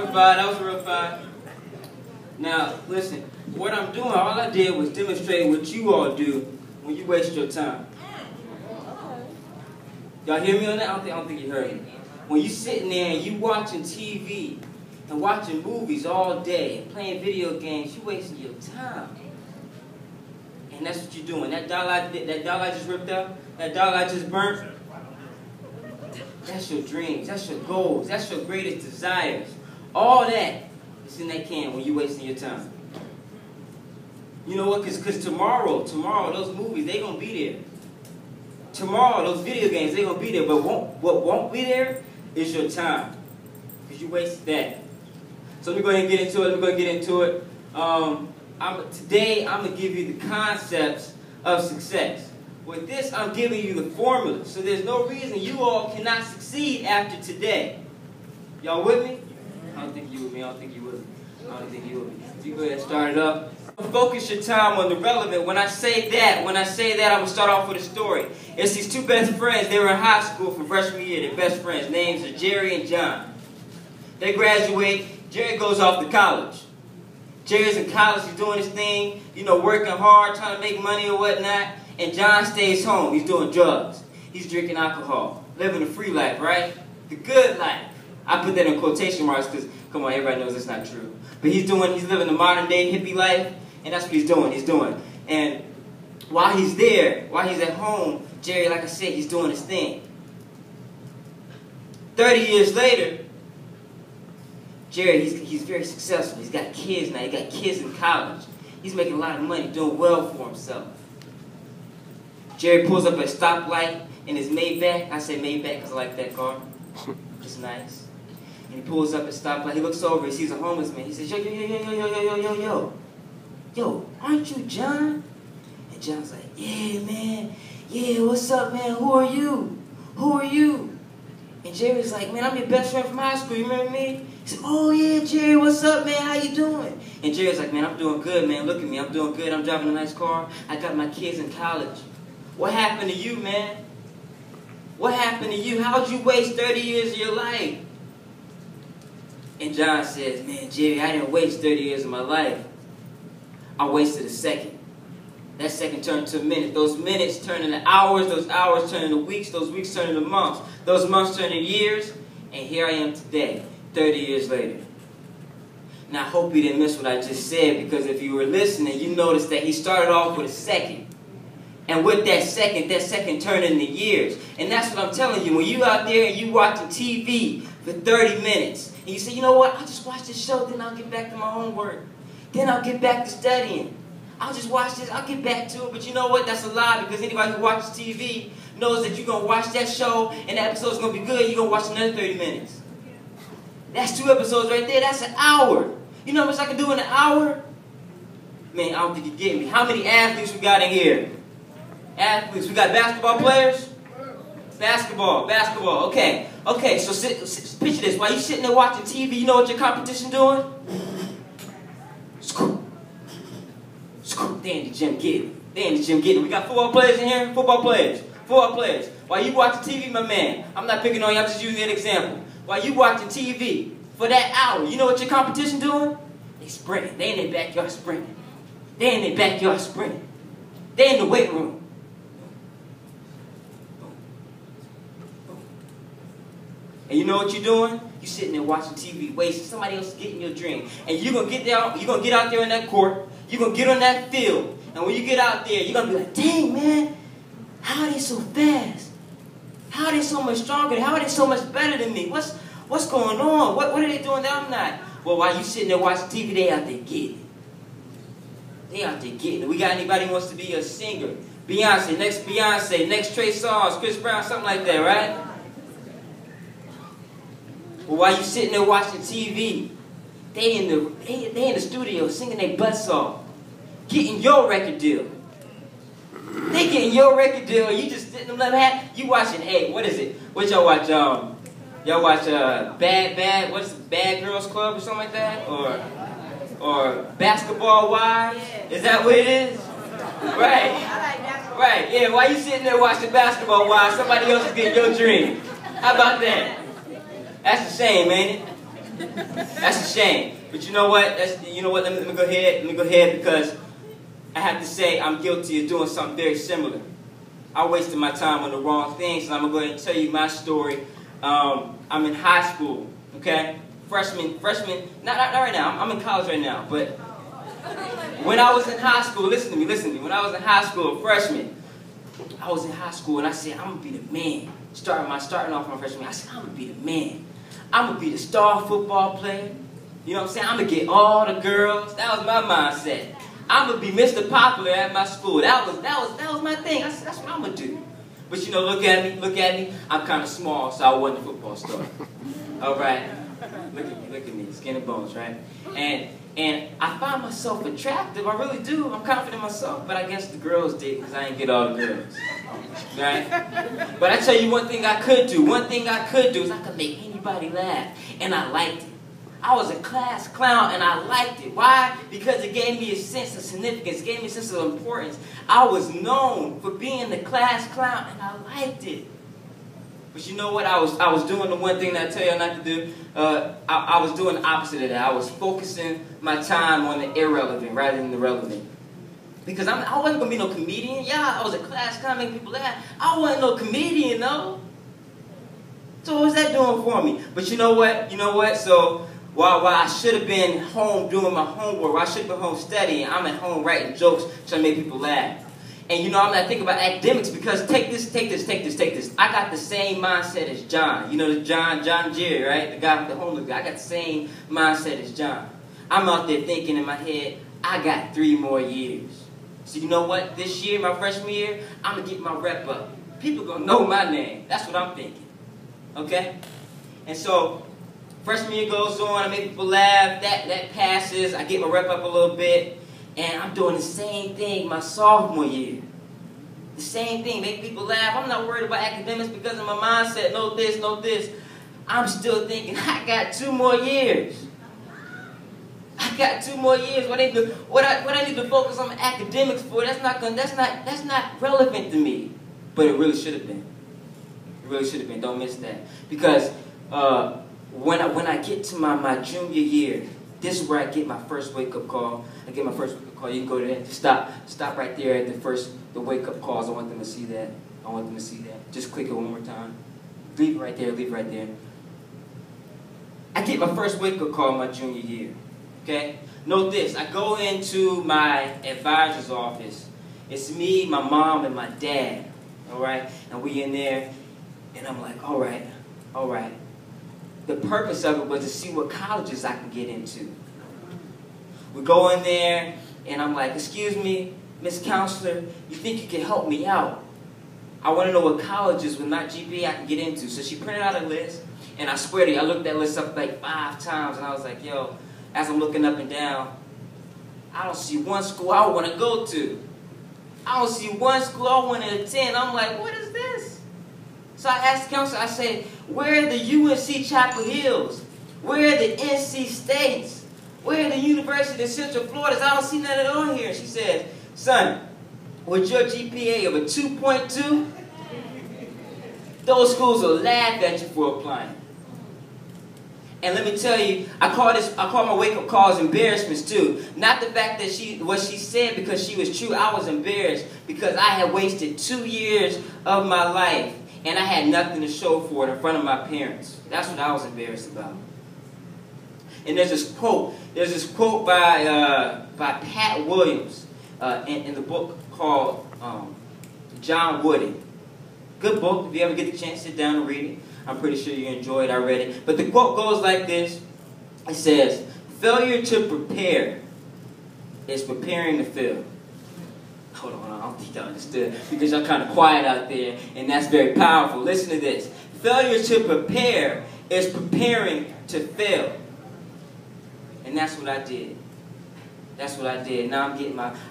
real fire. That was real fire. Now, listen. What I'm doing, all I did was demonstrate what you all do when you waste your time. Y'all hear me on that? I don't think you heard me. When you sitting there and you watching TV and watching movies all day and playing video games, you wasting your time. And that's what you're doing. That dollar I just ripped out, that dollar I just burnt, that's your dreams, that's your goals, that's your greatest desires. All that is in that can when you're wasting your time. You know what? Because tomorrow, those movies, they're going to be there. Tomorrow, those video games, they're going to be there. But what won't be there is your time. Because you wasted that. So let me go ahead and get into it. Today, I'm going to give you the concepts of success. With this, I'm giving you the formula. So there's no reason you all cannot succeed after today. Y'all with me? I don't think you with me. I don't think you with me. You go ahead and start it up. Focus your time on the relevant. When I say that, I'm going to start off with a story. It's these two best friends. They were in high school from freshman year. They're best friends. Names are Jerry and John. They graduate. Jerry goes off to college. Jerry's in college. He's doing his thing, working hard, trying to make money or whatnot. And John stays home. He's doing drugs. He's drinking alcohol. Living a free life, right? The good life. I put that in quotation marks because, come on, everybody knows that's not true. But he's living the modern day hippie life. And that's what he's doing. And while he's at home, Jerry, like I said, he's doing his thing. 30 years later, Jerry, he's very successful. He's got kids now. He got kids in college. He's making a lot of money, doing well for himself. Jerry pulls up at a stoplight in his Maybach. I say Maybach because I like that car. It's nice. And he pulls up at a stoplight. He looks over. He sees a homeless man. He says, yo. Yo, aren't you John? And John's like, yeah, man. Yeah, what's up, man? Who are you? And Jerry's like, man, I'm your best friend from high school. You remember me? He said, oh, yeah, Jerry, what's up, man? How you doing? And Jerry's like, man, I'm doing good, man. Look at me. I'm doing good. I'm driving a nice car. I got my kids in college. What happened to you, man? What happened to you? How'd you waste 30 years of your life? And John says, man, Jerry, I didn't waste 30 years of my life. I wasted a second. That second turned to a minute. Those minutes turned into hours. Those hours turned into weeks. Those weeks turned into months. Those months turned into years. And here I am today, 30 years later. Now, I hope you didn't miss what I just said, because if you were listening, you noticed that he started off with a second. And with that second turned into years. And that's what I'm telling you. When you out there and you watching TV for 30 minutes, and you say, you know what, I'll just watch this show, then I'll get back to my homework. Then I'll get back to studying. I'll just watch this. I'll get back to it. But you know what? That's a lie, because anybody who watches TV knows that you're going to watch that show and the episode's going to be good. You're going to watch another 30 minutes. That's 2 episodes right there. That's an hour. You know how much I can do in an hour? Man, I don't think you're getting me. How many athletes we got in here? Athletes. We got basketball players? Basketball. Okay, so picture this. While you're sitting there watching TV, you know what your competition doing? They in the gym getting. We got football players in here? Football players. While you watching TV, my man, I'm not picking on you, I'm just using an example. While you watching TV for that hour, you know what your competition doing? They sprinting. They in their backyard sprinting. They in the weight room. And you know what you're doing? You're sitting there watching TV, wasting somebody else getting your dream. And you're going to get out there in that court. You're going to get on that field. And when you get out there, you're going to be like, dang, man, how are they so fast? How are they so much stronger? How are they so much better than me? What's going on? What are they doing that I'm not? Well, while you sitting there watching TV, they out there getting it. We got anybody who wants to be a singer? Beyonce, next Trey Songz, Chris Brown, something like that, right? Well, while you sitting there watching TV, they in the studio singing their butts off, getting your record deal. They getting your record deal, and you just sitting them you watching, hey, what is it? What y'all watch? Y'all watch Bad, what is it, Bad Girls Club or something like that? Or Basketball Wives? Is that what it is? Right, yeah, while you sitting there watching Basketball Wives, somebody else is getting your dream. How about that? That's a shame, ain't it? That's a shame. But you know what? You know what? Let me go ahead. Let me go ahead because I have to say I'm guilty of doing something very similar. I wasted my time on the wrong things, and I'm gonna go ahead and tell you my story. I'm in high school. Okay, freshman. Not right now. I'm in college right now. But when I was in high school, listen to me. When I was in high school, freshman, I was in high school, and I said I'm gonna be the man. Starting off my freshman year, I said I'm gonna be the man. I'm gonna be the star football player. You know what I'm saying? I'm gonna get all the girls. That was my mindset. I'm gonna be Mr. Popular at my school. That was my thing. I said that's what I'm gonna do. But you know, look at me. I'm kind of small, so I wasn't a football star. All right, look at me, skin and bones, right? And I find myself attractive. I really do. I'm confident in myself, but I guess the girls did because I didn't get all the girls, right? But I tell you one thing I could do. One thing I could do is I could make anybody laugh, and I liked it. I was a class clown, and I liked it. Why? Because it gave me a sense of significance. It gave me a sense of importance. I was known for being the class clown, and I liked it. But you know what? I was doing the one thing that I tell you not to do. I was doing the opposite of that. I was focusing my time on the irrelevant rather than the relevant. Because I wasn't going to be no comedian. Yeah, I was a class clown making people laugh. I wasn't no comedian, though. So what was that doing for me? But you know what? So while I should have been home doing my homework, while I should have been home studying, I'm at home writing jokes trying to make people laugh. And you know, I'm not thinking about academics because take this. I got the same mindset as John. You know, John Jerry, right? The guy with the homeless guy. I got the same mindset as John. I'm out there thinking in my head, I got 3 more years. So you know what? This year, my freshman year, I'm going to get my rep up. People going to know my name. That's what I'm thinking. Okay? And so freshman year goes on, I make people laugh, that passes, I get my rep up a little bit, and I'm doing the same thing my sophomore year. The same thing, make people laugh. I'm not worried about academics because of my mindset, no this. I'm still thinking, I got 2 more years. I got 2 more years. What I need to focus on academics for, that's not relevant to me. But it really should have been. It really should have been. Don't miss that. Because when I get to my junior year, this is where I get my first wake-up call. You can go there. Stop right there at the wake-up calls. I want them to see that. Just click it one more time. Leave it right there. I get my first wake-up call my junior year. Okay? Note this. I go into my advisor's office. It's me, my mom, and my dad. All right? And we in there. And I'm like, all right. The purpose of it was to see what colleges I can get into. We go in there, and I'm like, excuse me, Miss Counselor, you think you can help me out? I want to know what colleges with my GPA I can get into. So she printed out a list, and I swear to you, I looked that list up like 5 times, and I was like, yo, as I'm looking up and down, I don't see one school I want to go to. I don't see one school I want to attend. I'm like, what is this? So I asked the counselor, I said, where are the UNC Chapel Hills? Where are the NC States? Where are the University of Central Florida? I don't see none of it on here. She said, son, with your GPA of a 2.2, those schools will laugh at you for applying. And let me tell you, I call my wake-up calls embarrassments too. Not the fact that what she said because she was true. I was embarrassed because I had wasted 2 years of my life and I had nothing to show for it in front of my parents. That's what I was embarrassed about. And there's this quote by Pat Williams in the book called John Wooden. Good book. If you ever get the chance, sit down and read it. I'm pretty sure you enjoyed it. I read it. But the quote goes like this. It says, failure to prepare is preparing to fail. Hold on, I don't think y'all understood because y'all kind of quiet out there, and that's very powerful. Listen to this. Failure to prepare is preparing to fail. And that's what I did. Now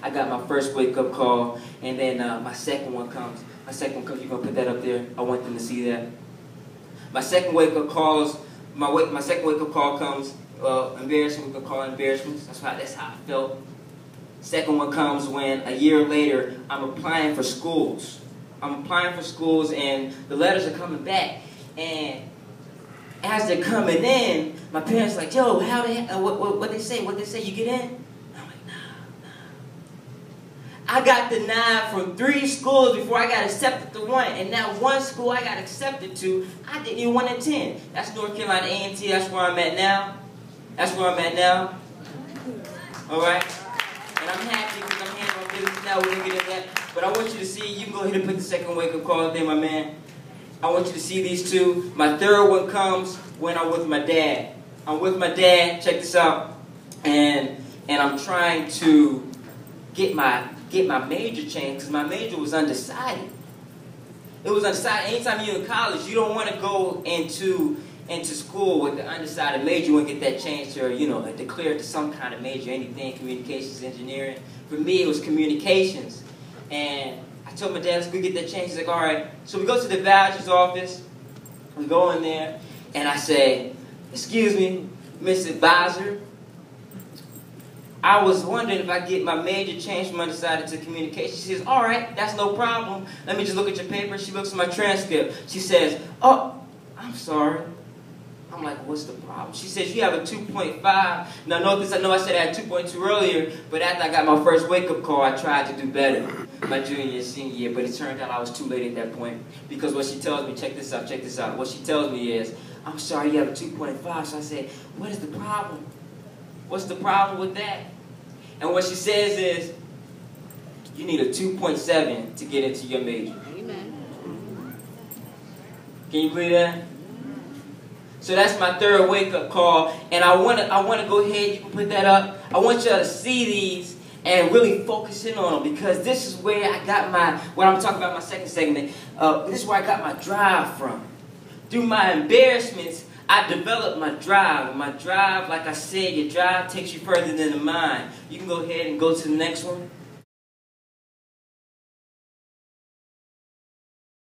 I got my first wake-up call, and then my second one comes. You're going to put that up there? I want them to see that. My second wake-up call comes, embarrassment, we can call it embarrassments. That's how I felt. Second one comes when a year later, I'm applying for schools. And the letters are coming back. And as they're coming in, my parents like, yo, how they, what they say, you get in? I'm like, nah. I got denied from 3 schools before I got accepted to 1, and now 1 school I got accepted to, I didn't even want to attend. That's North Carolina A&T, that's where I'm at now. All right? And I'm happy because I'm handling business now, we're going to get into that. But I want you to see, you can go ahead and put the second wake-up call there, my man. I want you to see these 2. My third one comes when I'm with my dad. I'm with my dad, check this out, and I'm trying to get my major changed because my major was undecided. It was undecided. Anytime you're in college, you don't want to go into school with the undecided major. You want to get that changed or, declare it to some kind of major, anything, communications, engineering. For me, it was communications. And I told my dad, let's go get that changed. He's like, all right. So we go to the voucher's office. We go in there, and I say, excuse me, Mr. Advisor. I was wondering if I get my major changed from undecided to communication. She says, all right, that's no problem. Let me just look at your paper. She looks at my transcript. She says, oh, I'm sorry. I'm like, what's the problem? She says, you have a 2.5. Now, notice, I know I said I had 2.2 earlier, but after I got my first wake-up call, I tried to do better my junior and senior year, but it turned out I was too late at that point. Because what she tells me, check this out. What she tells me is, I'm sorry, you have a 2.5. So I said, what is the problem? What's the problem with that? And what she says is, you need a 2.7 to get into your major. Amen. Can you believe that? So that's my third wake-up call, and I want to go ahead, you can put that up. I want y'all to see these and really focus in on them because this is where I got what I'm talking about my second segment, this is where I got my drive from. Through my embarrassments, I developed my drive. My drive, like I said, your drive takes you further than the mind. You can go ahead and go to the next one.